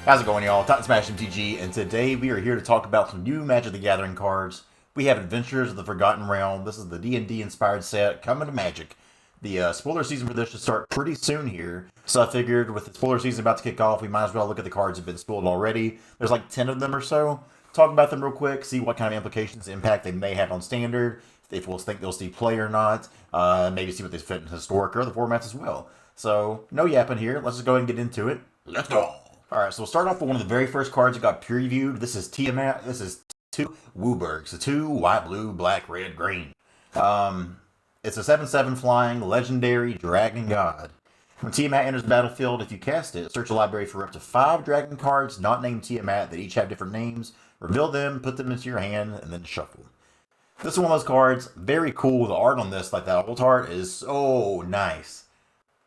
How's it going, y'all? Titan Smash MTG, and today we are here to talk about some new Magic the Gathering cards. We have Adventures of the Forgotten Realm. This is the D&D inspired set coming to Magic. The spoiler season for this should start pretty soon here, so I figured with the spoiler season about to kick off, we might as well look at the cards that have been spoiled already. There's like 10 of them or so. Talk about them real quick, see what kind of implications, impact they may have on Standard, if we'll think they'll see play or not, maybe see what they fit in Historic or other formats as well. So, no yapping here. Let's just go ahead and get into it. Let's go! Alright, so we'll start off with one of the very first cards that got previewed. This is Tiamat. This is 2 Wooburgs. So 2 white, blue, black, red, green. It's a 7/7 flying legendary dragon god. When Tiamat enters the battlefield, if you cast it, search a library for up to 5 dragon cards not named Tiamat that each have different names. Reveal them, put them into your hand, and then shuffle. This is one of those cards. Very cool. The art on this, like that old art, is so nice.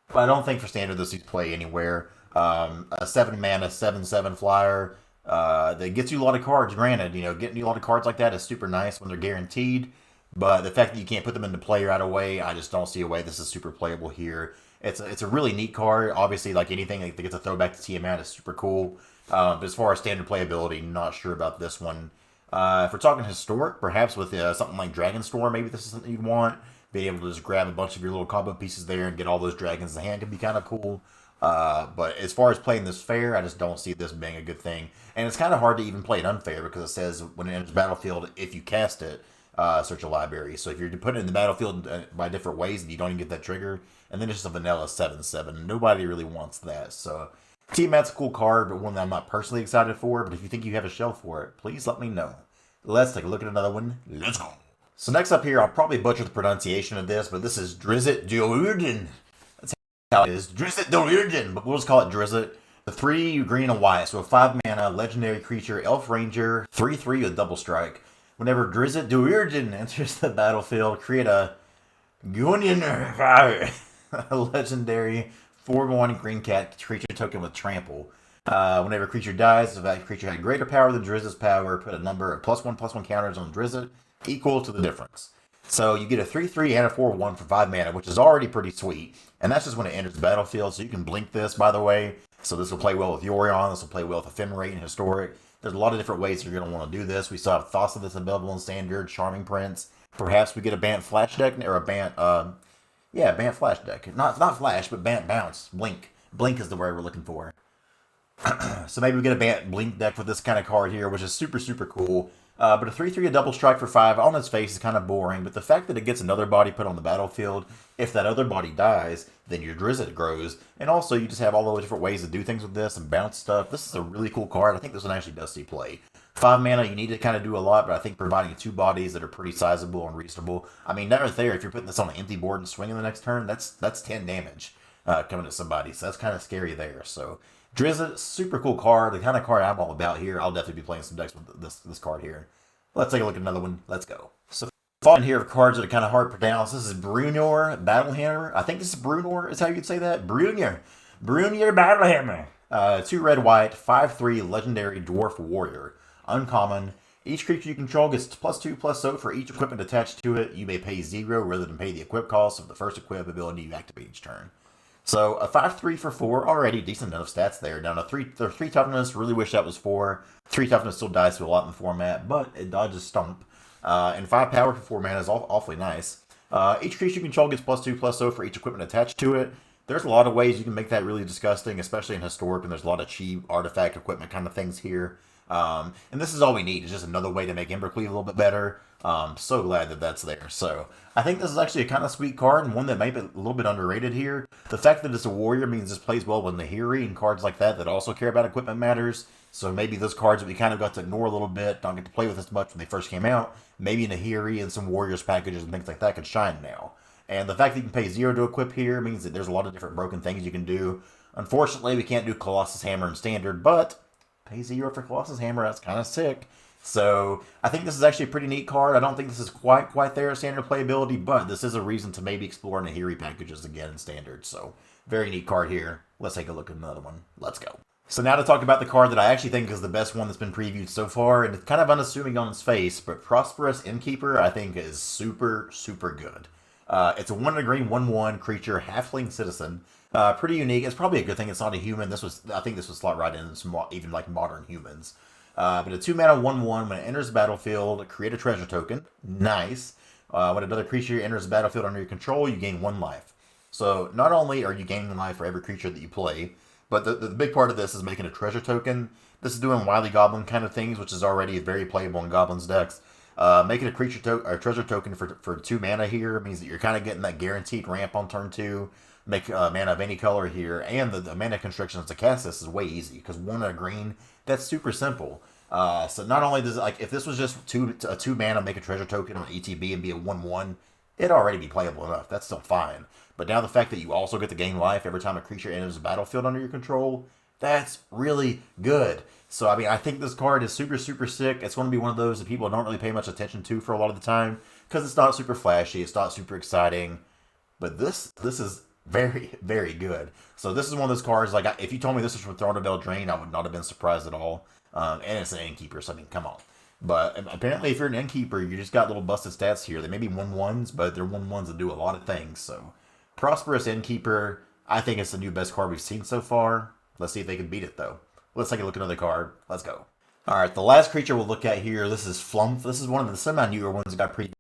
But I don't think for Standard this sees play anywhere. A 7 mana, 7/7 flyer that gets you a lot of cards. Granted, getting you a lot of cards like that is super nice when they're guaranteed. But the fact that you can't put them into play right away, I just don't see a way this is super playable here. It's a really neat card. Obviously, like anything that gets a throwback to Tiamat is super cool. But as far as standard playability, not sure about this one. If we're talking historic, perhaps with something like Dragonstorm, maybe this is something you'd want. Being able to just grab a bunch of your little combo pieces there and get all those dragons in the hand could be kind of cool. But as far as playing this fair, I just don't see this being a good thing. And it's kind of hard to even play it unfair because it says when it enters the battlefield, if you cast it, search a library. So if you're putting it in the battlefield by different ways and you don't even get that trigger, and then it's just a vanilla 7/7. Nobody really wants that. So Tiamat's a cool card, but one that I'm not personally excited for. But if you think you have a shelf for it, please let me know. Let's take a look at another one. Let's go. So next up here, I'll probably butcher the pronunciation of this, but this is Drizzle Diurgen. That's how it is. Drizzle Diurgen, but we'll just call it Drizzle. The 3 green and white, so a 5 mana legendary creature, Elf Ranger, 3/3 with double strike. Whenever Drizzle Diurgen enters the battlefield, create a Gunyan Fire, a legendary 4/1 green cat creature token with trample. Whenever a creature dies, if that creature had greater power than Drizzle's power, put a number of +1/+1 counters on Drizzle equal to the difference. So you get a 3/3 and a 4/1 for 5 mana, which is already pretty sweet. And that's just when it enters the battlefield, so you can blink this, by the way. So this will play well with Yorion, this will play well with Ephemerate and Historic. There's a lot of different ways you're going to want to do this. We saw thoughts of this available in Standard, Charming Prince. Perhaps we get a Bant Flash deck, or a Bant, Bant Flash deck. Not Flash, but Bant Bounce. Blink. Blink is the word we're looking for. So maybe we get a Bant Blink deck with this kind of card here, which is super, super cool. But a 3/3 a double strike for 5 on its face is kind of boring. But the fact that it gets another body put on the battlefield, if that other body dies, then your Drizzle grows. And also, you just have all those different ways to do things with this and bounce stuff. This is a really cool card. I think this one actually does see play. 5 mana, you need to kind of do a lot, but I think providing 2 bodies that are pretty sizable and reasonable. I mean, that right there, if you're putting this on an empty board and swinging the next turn, that's 10 damage coming to somebody. So that's kind of scary there. So Drizzle, super cool card. The kind of card I'm all about here. I'll definitely be playing some decks with this card here. Let's take a look at another one. Let's go. So following here of cards that are kind of hard to pronounce. This is Brunor Battlehammer. I think this is Brunor is how you'd say that. Brunor Battlehammer. 2 red white, 5/3 legendary dwarf warrior. Uncommon. Each creature you control gets +2/+0 for each equipment attached to it. You may pay 0 rather than pay the equip cost of the first equip ability you activate each turn. So a 5/3 for 4, already decent enough stats there. Down to 3 toughness, really wish that was 4. 3 toughness still dies to a lot in the format, but it dodges Stomp. And 5 power for 4 mana is awfully nice. Each creature you control gets +2/+0 for each equipment attached to it. There's a lot of ways you can make that really disgusting, especially in Historic, and there's a lot of cheap artifact equipment kind of things here. And this is all we need. It's just another way to make Embercleave a little bit better. So glad that that's there. So I think this is actually a kind of sweet card and one that may be a little bit underrated here. The fact that it's a warrior means this plays well with Nahiri and cards like that also care about equipment matters. So maybe those cards that we kind of got to ignore a little bit, don't get to play with as much when they first came out, maybe Nahiri and some warriors packages and things like that could shine now. And the fact that you can pay 0 to equip here means that there's a lot of different broken things you can do. Unfortunately, we can't do Colossus Hammer in Standard, but pay 0 for Colossus Hammer, that's kind of sick. So I think this is actually a pretty neat card. I don't think this is quite there at Standard playability, but this is a reason to maybe explore Nahiri packages again in Standard. So very neat card here. Let's take a look at another one. Let's go. So now to talk about the card that I actually think is the best one that's been previewed so far, and it's kind of unassuming on its face, but Prosperous Innkeeper I think is super, super good. It's a 1 green, 1/1 creature, halfling citizen. Pretty unique. It's probably a good thing it's not a human. I think this would slot right in some even like modern humans. But a 2-mana 1/1 when it enters the battlefield, create a treasure token. Nice. When another creature enters the battlefield under your control, you gain 1 life. So not only are you gaining life for every creature that you play, but the big part of this is making a treasure token. This is doing Wily Goblin kind of things, which is already very playable in Goblin's decks. Making a treasure token for 2 mana here means that you're kind of getting that guaranteed ramp on turn 2. Make mana of any color here, and the mana constrictions to cast this is way easy because 1 and a green, that's super simple. So not only does it, like, if this was just a 2 mana make a treasure token on ETB and be a 1/1, it'd already be playable enough. That's still fine. But now the fact that you also get to gain life every time a creature enters the battlefield under your control, that's really good. So, I mean, I think this card is super, super sick. It's going to be one of those that people don't really pay much attention to for a lot of the time because it's not super flashy. It's not super exciting. But this is very, very good. So this is one of those cards, like, if you told me this was from Throne of Eldraine, I would not have been surprised at all. And it's an Innkeeper, so I mean, come on. But apparently if you're an Innkeeper, you just got little busted stats here. They may be 1/1s, but they're 1/1s that do a lot of things. So Prosperous Innkeeper, I think it's the new best card we've seen so far. Let's see if they can beat it, though. Let's take a look at another card. Let's go. Alright, the last creature we'll look at here, this is Flump. This is one of the semi-newer ones that got previewed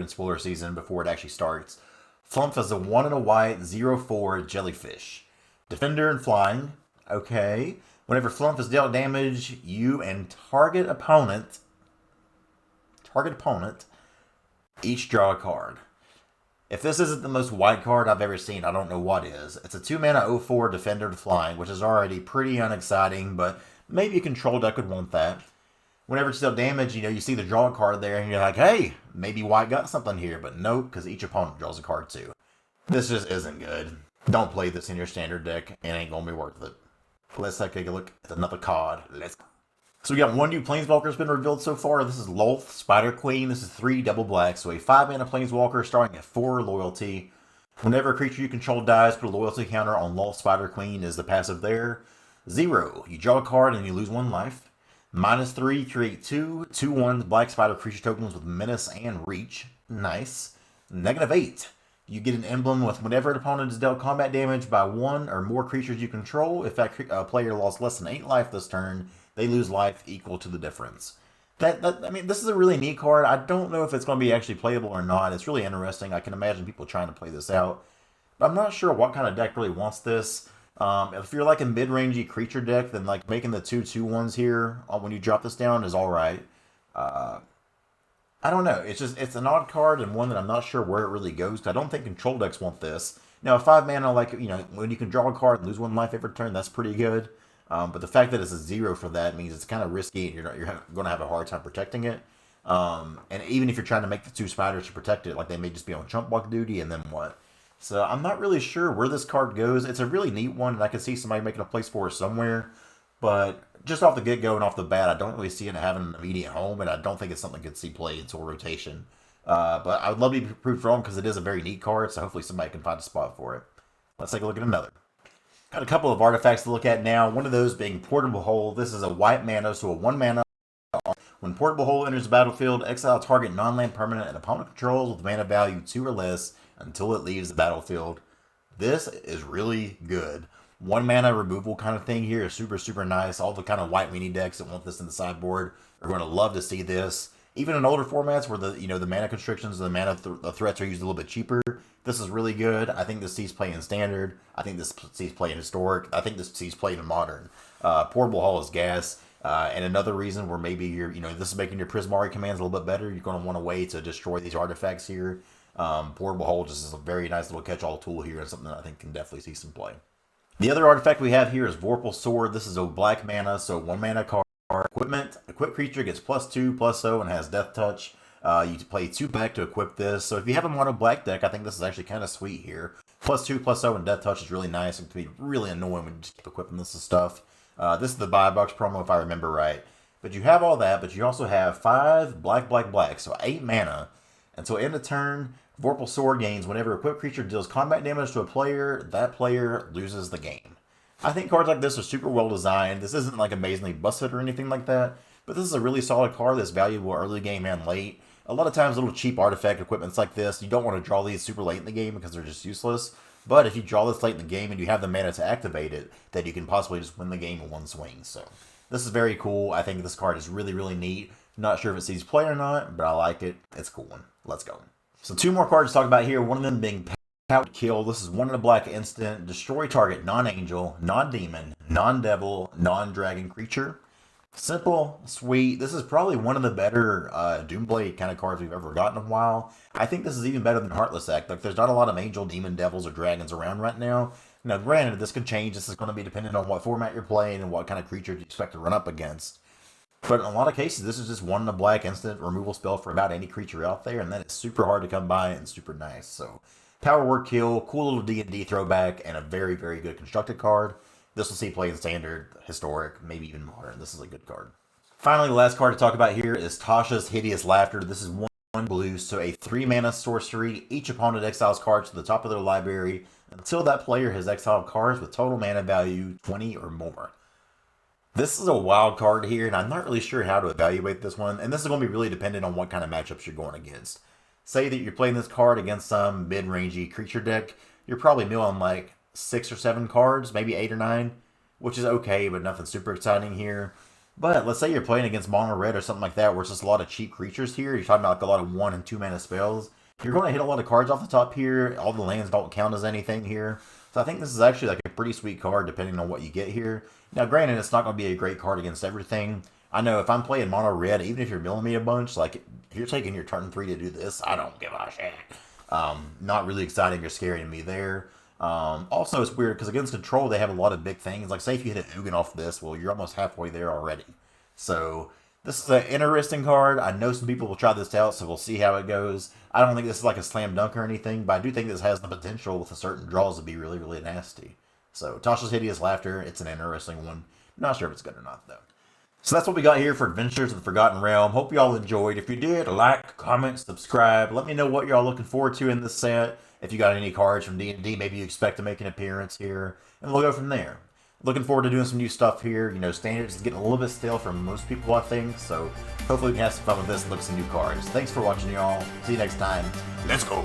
in spoiler season before it actually starts. Flump is a 1 and a white, 0/4 jellyfish. Defender and flying. Okay. Whenever Flump is dealt damage, you and target opponent each draw a card. If this isn't the most white card I've ever seen, I don't know what is. It's a 2 mana 0/4 defender and flying, which is already pretty unexciting, but maybe a control deck would want that. Whenever it's dealt damage, you see the draw card there, and you're like, hey, maybe white got something here, but nope, because each opponent draws a card too. This just isn't good. Don't play this in your standard deck, it ain't gonna be worth it. Let's take a look at another card. Let's go. So we got 1 new Planeswalker that's been revealed so far. This is Loaf, Spider Queen. This is 3 double black, so a 5 mana Planeswalker starting at 4 loyalty. Whenever a creature you control dies, put a loyalty counter on Loaf, Spider Queen is the passive there. 0, you draw a card and you lose 1 life. -3, create 2 2/1 black spider creature tokens with menace and reach. Nice. -8, you get an emblem with whenever an opponent is dealt combat damage by 1 or more creatures you control. If that player lost less than 8 life this turn, they lose life equal to the difference. I mean, this is a really neat card. I don't know if it's going to be actually playable or not. It's really interesting. I can imagine people trying to play this out. But I'm not sure what kind of deck really wants this. If you're like a mid-rangey creature deck, then like making the 2/2/1s here when you drop this down is alright. I don't know. It's an odd card and one that I'm not sure where it really goes. I don't think control decks want this. Now, a 5 mana, like, when you can draw a card and lose 1 life every turn, that's pretty good. But the fact that it's a 0 for that means it's kind of risky and you're going to have a hard time protecting it. And even if you're trying to make the 2 spiders to protect it, like they may just be on chump block duty and then what? So I'm not really sure where this card goes. It's a really neat one, and I can see somebody making a place for it somewhere. But just off the get-go and off the bat, I don't really see it having an immediate home, and I don't think it's something I could see play until rotation. But I would love to be proved wrong because it is a very neat card, so hopefully somebody can find a spot for it. Let's take a look at another. Got a couple of artifacts to look at now. One of those being Portable Hole. This is a white mana, so a 1 mana. When Portable Hole enters the battlefield, exile target non-land permanent and opponent controls with mana value 2 or less until it leaves the battlefield. This is really good. 1 mana removal kind of thing here is super, super nice. All the kind of white weenie decks that want this in the sideboard are going to love to see this. Even in older formats where the mana constrictions and the threats are usually a little bit cheaper, this is really good. I think this sees play in standard. I think this sees play in historic. I think this sees play in modern. Portable Hall is gas. And another reason where maybe this is making your Prismari commands a little bit better. You're going to want a way to destroy these artifacts here. Portable Hole just is a very nice little catch-all tool here and something that I think can definitely see some play. The other artifact we have here is Vorpal Sword. This is a black mana, so 1 mana card. Equipment. Equip creature gets +2/+0 and has Death Touch. You play 2 back to equip this. So if you have a mono black deck, I think this is actually kind of sweet here. +2/+0 and Death Touch is really nice. It can be really annoying when you just keep equipping this and stuff. This is the buy box promo if I remember right. But you have all that, but you also have 5 black, so 8 mana. Until end of turn, Vorpal Sword gains whenever a equipped creature deals combat damage to a player, that player loses the game. I think cards like this are super well designed. This isn't like amazingly busted or anything like that, but this is a really solid card that's valuable early game and late. A lot of times, little cheap artifact equipments like this, you don't want to draw these super late in the game because they're just useless. But if you draw this late in the game and you have the mana to activate it, then you can possibly just win the game in one swing. So this is very cool. I think this card is really, really neat. Not sure if it sees play or not, but I like it. It's a cool one. Let's go. So 2 more cards to talk about here. One of them being Outkill. This is 1 in a black instant. Destroy target non-angel, non-demon, non-devil, non-dragon creature. Simple, sweet. This is probably one of the better Doomblade kind of cards we've ever gotten in a while. I think this is even better than Heartless Act. Like, there's not a lot of angel, demon, devils, or dragons around right now. Now, granted, this could change. This is going to be dependent on what format you're playing and what kind of creature you expect to run up against. But in a lot of cases, this is just 1 in a black instant removal spell for about any creature out there, and then it's super hard to come by and super nice. So, power word kill, cool little D&D throwback, and a very, very good constructed card. This will see play in standard, historic, maybe even modern. This is a good card. Finally, the last card to talk about here is Tashas, Hideous Laughter. This is 1 blue, so a 3-mana sorcery. Each opponent exiles cards to the top of their library until that player has exiled cards with total mana value 20 or more. This is a wild card here, and I'm not really sure how to evaluate this one. And this is going to be really dependent on what kind of matchups you're going against. Say that you're playing this card against some mid-rangey creature deck. You're probably milling like 6 or 7 cards, maybe 8 or 9, which is okay, but nothing super exciting here. But let's say you're playing against mono red or something like that, where it's just a lot of cheap creatures here. You're talking about like a lot of 1 and 2 mana spells. You're going to hit a lot of cards off the top here. All the lands don't count as anything here. So I think this is actually like a pretty sweet card depending on what you get here. Now, granted, it's not going to be a great card against everything. I know if I'm playing mono red, even if you're milling me a bunch, like if you're taking your turn 3 to do this, I don't give a shit. Not really exciting or scary to me there. Also, it's weird because against control, they have a lot of big things. Like, say if you hit an Ugin off this, well, you're almost halfway there already. So, this is an interesting card. I know some people will try this out, so we'll see how it goes. I don't think this is like a slam dunk or anything, but I do think this has the potential with a certain draws to be really, really nasty. So, Tasha's Hideous Laughter, it's an interesting one. Not sure if it's good or not, though. So that's what we got here for Adventures of the Forgotten Realm. Hope you all enjoyed. If you did, like, comment, subscribe. Let me know what you're all looking forward to in this set. If you got any cards from D&D, maybe you expect to make an appearance here. And we'll go from there. Looking forward to doing some new stuff here. You know, Standards is getting a little bit stale for most people, I think. So hopefully we can have some fun with this and look at some new cards. Thanks for watching, y'all. See you next time. Let's go!